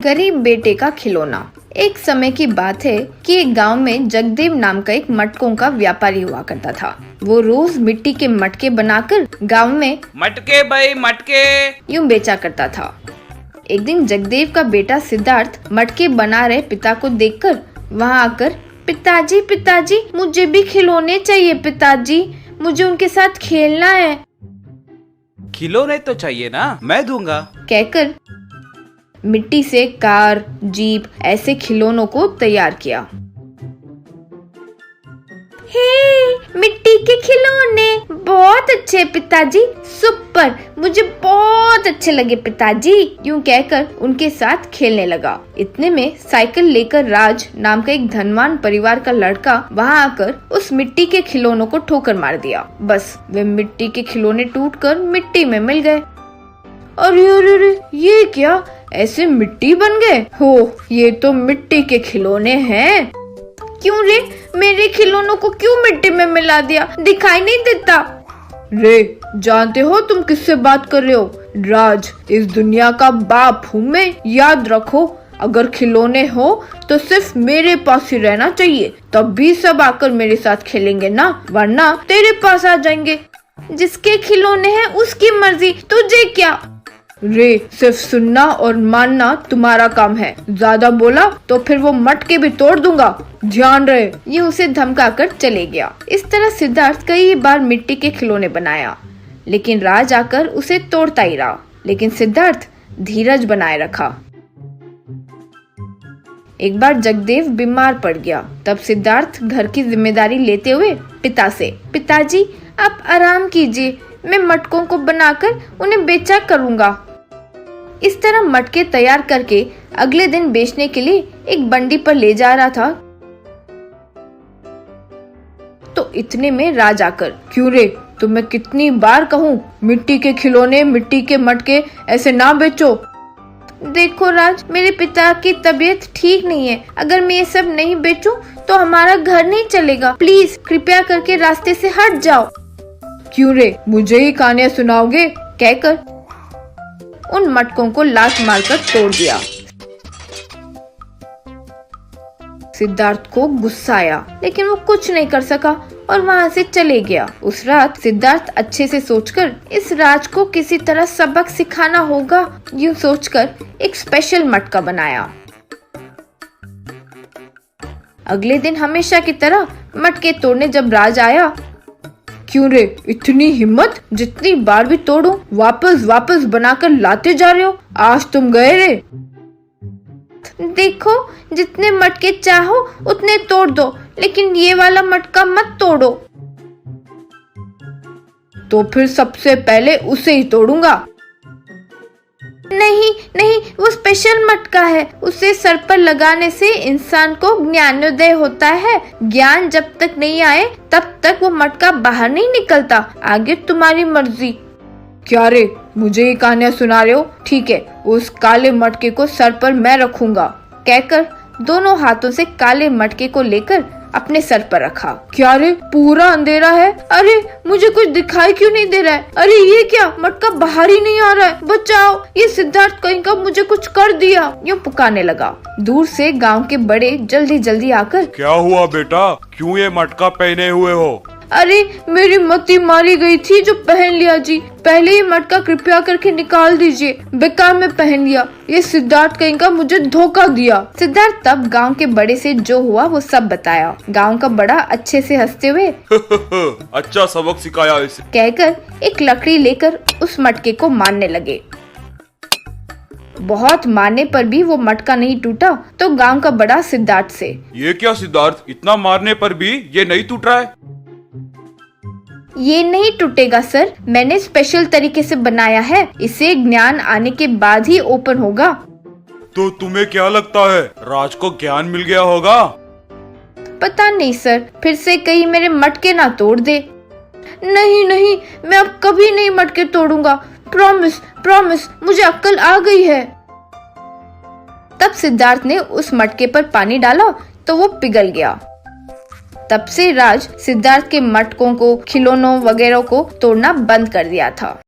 गरीब बेटे का खिलौना। एक समय की बात है कि एक गांव में जगदेव नाम का एक मटकों का व्यापारी हुआ करता था। वो रोज मिट्टी के मटके बनाकर गांव में मटके भाई मटके यूं बेचा करता था। एक दिन जगदेव का बेटा सिद्धार्थ मटके बना रहे पिता को देखकर वहां आकर, पिताजी पिताजी मुझे भी खिलौने चाहिए पिताजी, मुझे उनके साथ खेलना है। खिलौने तो चाहिए ना, मैं दूंगा, कहकर मिट्टी से कार, जीप ऐसे खिलौनों को तैयार किया। हे, मिट्टी के खिलौने बहुत अच्छे पिताजी, सुपर, मुझे बहुत अच्छे लगे पिताजी, यूं कहकर उनके साथ खेलने लगा। इतने में साइकिल लेकर राज नाम का एक धनवान परिवार का लड़का वहां आकर उस मिट्टी के खिलौनों को ठोकर मार दिया। बस वे मिट्टी के खिलौने टूटकर मिट्टी में मिल गए। अरे अरे अरे, ये क्या, ऐसे मिट्टी बन गए हो? ये तो मिट्टी के खिलौने हैं। क्यों रे, मेरे खिलौनों को क्यों मिट्टी में मिला दिया? दिखाई नहीं देता। रे, जानते हो तुम किससे बात कर रहे हो? राज, इस दुनिया का बाप हूँ मैं, याद रखो। अगर खिलौने हो तो सिर्फ मेरे पास ही रहना चाहिए, तब भी सब आकर मेरे साथ खेलेंगे ना, वरना तेरे पास आ जाएंगे। जिसके खिलौने हैं उसकी मर्जी, तुझे क्या? रे, सिर्फ सुनना और मानना तुम्हारा काम है, ज्यादा बोला तो फिर वो मटके भी तोड़ दूंगा, ध्यान रहे। ये उसे धमकाकर चले गया। इस तरह सिद्धार्थ कई बार मिट्टी के खिलौने बनाया, लेकिन राज आकर उसे तोड़ता ही रहा। लेकिन सिद्धार्थ धीरज बनाए रखा। एक बार जगदेव बीमार पड़ गया। तब सिद्धार्थ घर की जिम्मेदारी लेते हुए पिता से, पिताजी आप आराम कीजिए, मैं मटकों को बनाकर उन्हें बेचा करूंगा। इस तरह मटके तैयार करके अगले दिन बेचने के लिए एक बंडी पर ले जा रहा था। तो इतने में राज आकर, क्यों रे, तुम्हें कितनी बार कहूँ, मिट्टी के खिलौने, मिट्टी के मटके ऐसे ना बेचो। देखो राज, मेरे पिता की तबीयत ठीक नहीं है, अगर मैं ये सब नहीं बेचूं तो हमारा घर नहीं चलेगा, प्लीज कृपया करके रास्ते से हट जाओ। क्यों रे, मुझे ही कहानियां सुनाओगे? कहकर उन मटकों को लात मारकर तोड़ दिया। सिद्धार्थ को गुस्सा आया, लेकिन वो कुछ नहीं कर सका और वहाँ से चले गया। उस रात सिद्धार्थ अच्छे से सोचकर इस राज को किसी तरह सबक सिखाना होगा, यूं सोचकर एक स्पेशल मटका बनाया। अगले दिन हमेशा की तरह मटके तोड़ने जब राज आया, क्यों रे, इतनी हिम्मत, जितनी बार भी तोड़ूं वापस वापस बनाकर लाते जा रहे हो, आज तुम गए रे। देखो, जितने मटके चाहो उतने तोड़ दो, लेकिन ये वाला मटका मत तोड़ो। तो फिर सबसे पहले उसे ही तोड़ूंगा। नहीं नहीं, वो स्पेशल मटका है, उसे सर पर लगाने से इंसान को ज्ञानोदय होता है। ज्ञान जब तक नहीं आए तब तक वो मटका बाहर नहीं निकलता, आगे तुम्हारी मर्जी। क्या रे, मुझे ही कहानियां सुना रहे हो? ठीक है, उस काले मटके को सर पर मैं रखूंगा, कहकर दोनों हाथों से काले मटके को लेकर अपने सर पर रखा। क्या रे, पूरा अंधेरा है, अरे मुझे कुछ दिखाई क्यों नहीं दे रहा है? अरे ये क्या, मटका बाहर ही नहीं आ रहा है, बचाओ, ये सिद्धार्थ कहीं का मुझे कुछ कर दिया, यूं पुकारने लगा। दूर से गांव के बड़े जल्दी जल्दी आकर, क्या हुआ बेटा, क्यों ये मटका पहने हुए हो? अरे मेरी मती मारी गई थी जो पहन लिया जी, पहले ही मटका कृपया करके निकाल दीजिए, बेकार में पहन लिया, ये सिद्धार्थ कहीं का मुझे धोखा दिया। सिद्धार्थ तब गांव के बड़े से जो हुआ वो सब बताया। गांव का बड़ा अच्छे से हंसते हुए अच्छा सबक सिखाया इसे, कहकर एक लकड़ी लेकर उस मटके को मारने लगे। बहुत मारने पर भी वो मटका नहीं टूटा। तो गांव का बड़ा सिद्धार्थ से, ये क्या सिद्धार्थ, इतना मारने पर भी ये नहीं टूट रहा है? ये नहीं टूटेगा सर, मैंने स्पेशल तरीके से बनाया है, इसे ज्ञान आने के बाद ही ओपन होगा। तो तुम्हें क्या लगता है, राज को ज्ञान मिल गया होगा? पता नहीं सर, फिर से कहीं मेरे मटके ना तोड़ दे। नहीं नहीं, मैं अब कभी नहीं मटके तोड़ूंगा, प्रॉमिस प्रॉमिस, मुझे अक्ल आ गई है। तब सिद्धार्थ ने उस मटके पर पानी डाला तो वो पिघल गया। तब से राज सिद्धार्थ के मटकों को, खिलौनों वगैरह को तोड़ना बंद कर दिया था।